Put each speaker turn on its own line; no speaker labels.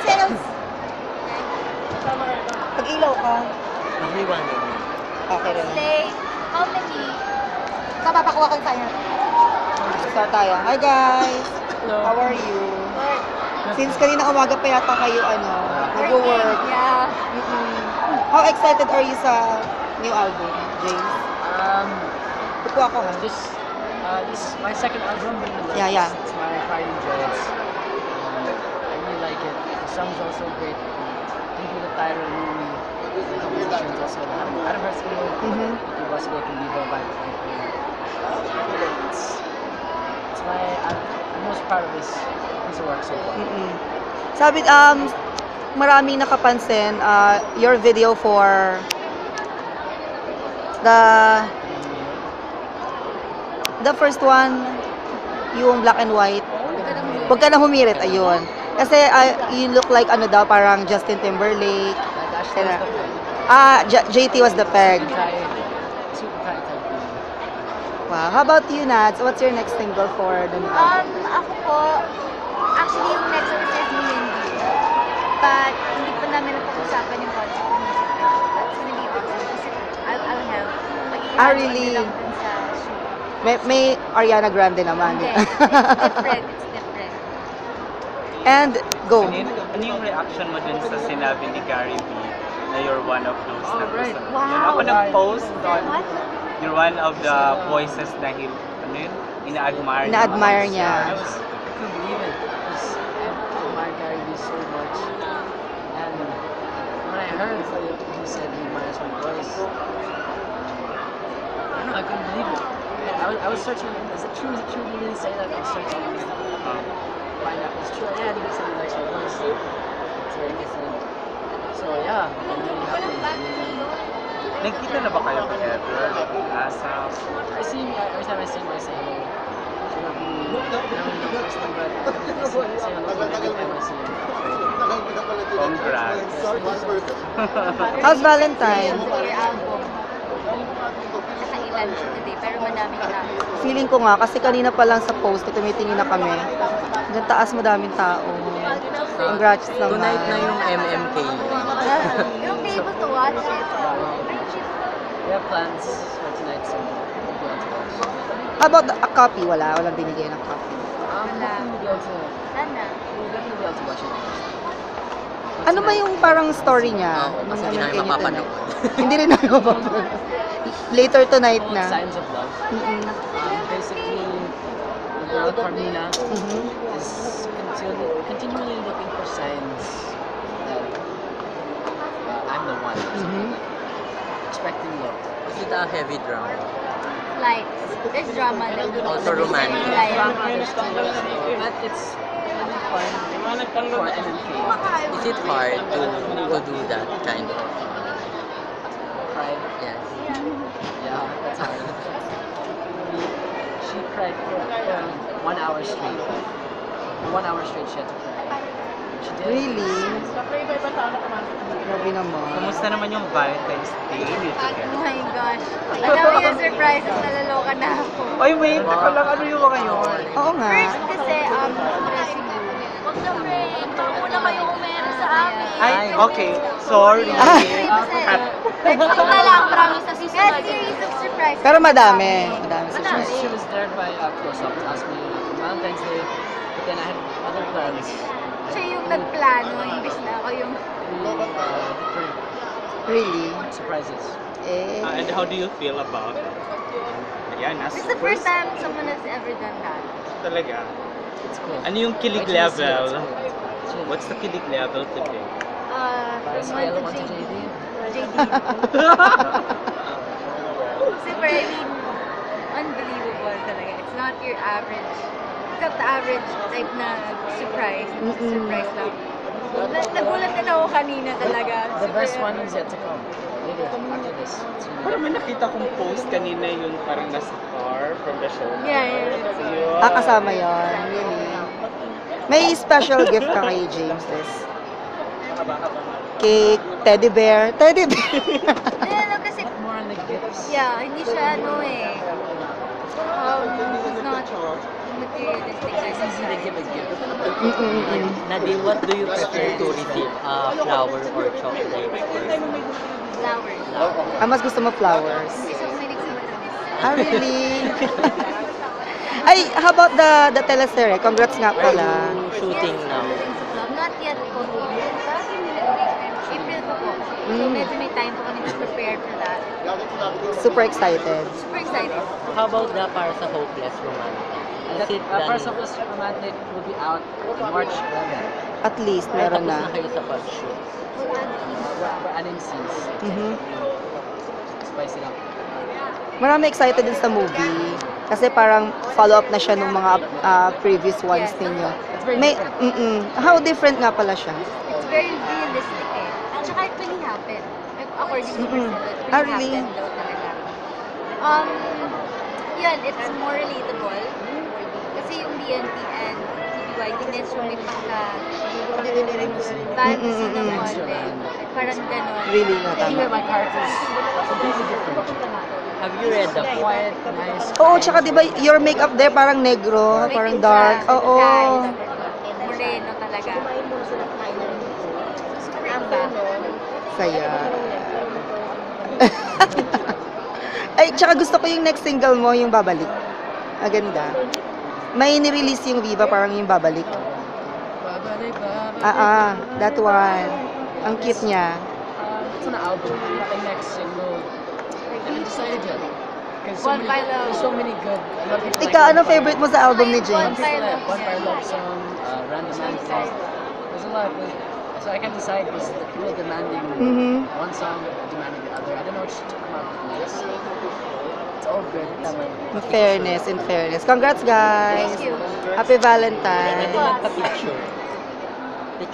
sales! Pag-ilaw ka.
Naliwanag.
Okay rin.
Slay, how many?
Kapapakuha ko sa'yo. Start tayo. Hi guys! How are you? Since kanina umaga pa yata kayo, nag-work.
Yeah.
How excited are you sa new album, James?
This is my second album.
Yeah.
It's my pride and joy. I really like it. The song's also great. Thinking the title movie, the composition's also Adam Hertzfeld. He was making Vivo by It's I'm most proud of this piece of work so far.
Sabi, maraming nakapansin, your video for the first one, yung black and white. Huwag ka na humirit, ayun. Kasi you look like parang Justin Timberlake. JT was the peg. Wow. How about you, Nats? What's your next single for the new album?
Ako po, actually yung next one is Mindy. But hindi pa namin napag-usapan yung concept ng music video. That's gonna be awesome. Kasi I'll have
Really?
lang dun sa shoot.
May Ariana Grande naman.
Hindi. It's different.
And go.
Ano yung reaction mo dun sa sinabi ni Gary V na you're one of those na
right.
gusto?
Wow.
Ako nag-post on,
What?
you're one of the voices na ina-admire
Ina-admire niya.
I couldn't believe it. Because I admire Gary Vee so much. And when I heard he said he admires my voice, I don't know, I couldn't believe it. I was searching, is it true? Is it true? Did he really say that? I was searching to find out if it's true. Yeah, he said he likes my voice. It's very different. So yeah, I'm really happy.
Nagkita na ba kayo together?
I see him, every time I see him, I say hello. So I don't really know personally, but I say hello to him every time I see him.
Congrats.
How's Valentine?
Your album. Nakailan siya today, pero madaming tao.
Feeling ko nga, kasi kanina pa lang sa post, tumitingin na kami. Hanggang taas, madaming tao. Congrats naman.
Tonight na yung MMK.
You'll be able to watch it.
We have plans for tonight, so we'll be able to watch.
How about a copy? Walang binigay ng copy.
We'll be able to,
Sana.
we'll definitely be able to watch it.
Ano ba yung parang story niya?
Oo, kasi
Nung
hindi namin
MMK niya
mapapanood.
tonight? Hindi rin namin mapapanood. Later tonight
Called
na.
Signs of Love. Basically, the girl Carmina is continually looking for signs that I'm the one. Expecting love.
Is it a heavy drama?
Like, there's drama.
Also romantic.
But it's really fun for MMK.
Is it hard to do that kind of?
Pride.
Yes.
Yeah, that's hard. She cried for 1 hour straight. 1 hour straight she had to cry. She did.
Really? Grabe naman.
Kumusta naman yung Valentine's Day niyo
Oh
together?
my gosh. Ang dami yung surprises, nalaloka na ako.
Ay, wait, teka lang, ano yung mga yun?
Oo nga.
First kasi, dressing room. Huwag na friend, muna kayo umero sa amin.
Ay, okay, sorry.
Next na lang, promise sa susunod. Series of surprises.
Pero madami. Madami
She
surprise.
was there by close-up to ask me Valentine's Day, but then I had other plans.
Siya yung nagplano, imbis na ako yung...
Different
Really?
surprises.
Eh.
And how do you feel about it? Ayan,
It's the first time someone has ever done that.
Talaga.
It's cool.
Ano yung kilig
Wait till you see it.
level?
It's really-
What's the kilig level today?
Para sa scale of 1 to JD?
JD. Super, I mean, unbelievable talaga. It's not your average. It's not the average type na surprise. It's a surprise lang. Nagulat din ako kanina talaga.
The best one is yet to come. Later, after this. It's really
Parang may nakita kong post kanina yung parang nasa car from the show.
Yeah.
Yun.
Kasama yun. Really. May special gift ka kay James, Liz. Cake, teddy bear. Teddy bear.
Ano kasi,
more on the gifts.
yeah, hindi siya ano eh. He's not materialistic na
It's easy to give a gift.
Nadine, what do you prefer to receive? Flower or chocolate?
flowers.
Mas gusto mo flowers.
Kasi ako mahilig sa matamis.
Ah, really? Ay, how about the teleserye? Congrats nga pala.
Shooting now.
Not yet po. April pa po. So medyo may time po kami to prepare for that.
Super excited.
Super excited.
How about the para sa Hopeless Romantic? Is it done?
First of us Romantic will be out in March 11.
At least,
Ay,
meron
tapos
na.
na kayo sa pag-shoot.
We're adding scenes.
Mhm.
Spice it up.
Marami excited din sa movie. Kasi parang follow-up na siya ng mga previous ones ninyo.
It's very
May,
different.
how different nga pala siya?
It's very realistic eh. At saka it really happened. Like, according to
Mm-mm.
Priscilla, it
Ah,
really
really?
happened daw talaga. Yun, it's more relatable. Kasi yung BNP and TBY, medyo may pagka-fantasy ng konti. Parang ganon.
Really nga,
Here,
tama.
my characters completely different.
Have you read the book?
Quiet, nice.
Oo, tsaka di ba your makeup there parang negro,
May
parang
kinsa,
dark. Oo.
Moreno talaga. Amba.
Saya. Ay, tsaka gusto ko yung next single mo, yung Babalik. Maganda. May nirelease yung Viva, parang yung Babalik.
Babalik, babalik.
That one. Ang cute niya.
It's an album. The next single. I haven't decided yet. Because
One by Love.
there's so many good. A lot of people
Ikaw,
like
anong
One by
favorite mo sa album ni
One
James?
by Love.
One by Love song, Random Man song. There's a lot of good. So I can't decide because the people demanding
Mhm.
one song, demanding the other. I don't know which to come out with next. It's all good.
In fairness. Congrats, guys.
Thank you.
Happy
Pwede
Valentine.
magpa-picture.